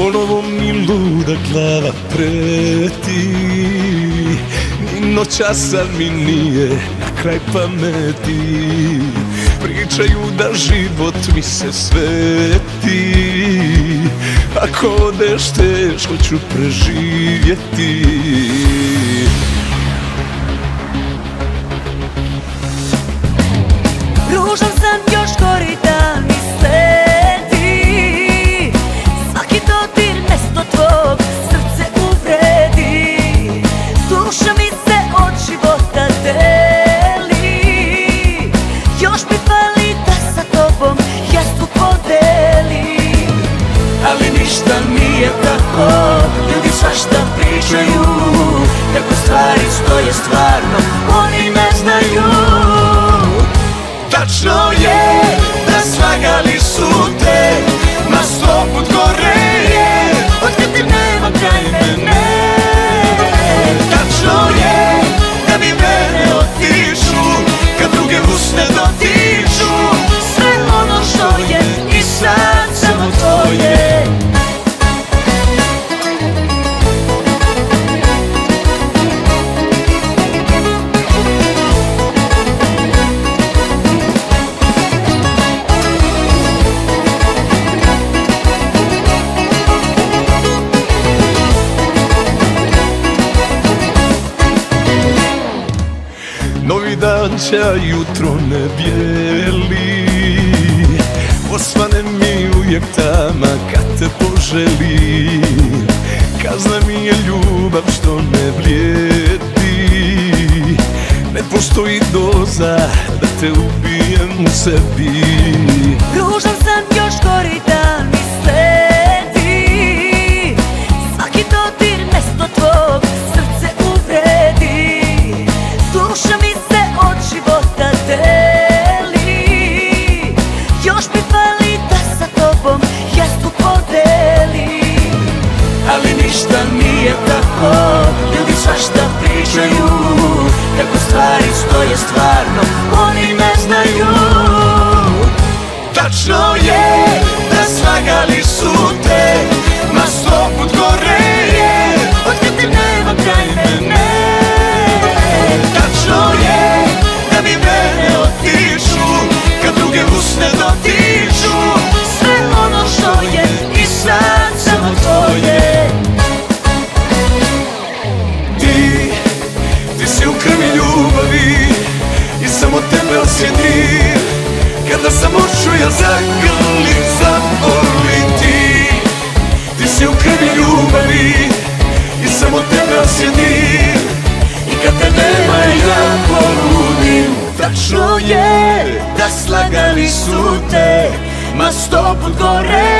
Ponovo mi luda glava preti, ni noćasa mi nije na kraj pameti. Pričaju da život mi se sveti, ako odeš teško ću preživjeti. Ružan san još gori dan mi sledi, svaki dodir mesto tvog srce uvredi. Duša mi se od života deli, još mi fali da sa tobom jastuk podelim. Ali ništa nije tako, ljudi svašta pričaju, kako stvari stoje stvarno, oni ne znaju. Tačno je da slagali su te, ma 100 put gore je otkad ti nema kraj mene. Tačno je da mi mene otišu kad druge usne dotiču. Sve ono što je i sad samo tvoje. Novi dan će jutro ne bijeli, osvane mi uvijek tama kad te poželi. Kazna mi je ljubav što ne vrijedi, ne postoji doza da te ubijem u sebi. Ružan san još gori dan mi sledi, svaki dodir mesto tvog srce uvredi. Duša mi se od života deli, još mi fali da sa tobom jastuk podelim. Ali ništa nije tako, ljudi svašta pričaju, kako stvari stoje stvarno, oni ne znaju. Tačno je da slagali su te, ma 100 put gore je otkad ti nema kraj mene. Tačno je da mi mene otiču kad druge usne dotiču. Sve ono što je i sad samo tvoje. Ti si u krvi ljubavi i samo tebe osjetim. Kada sam oču ja zagrlim, zaboli ti. Ti si u krvi ljubavi i samo tebe osjetim. I kad te nema ja poludim. Tačno je da slagali su te, ma 100 put gore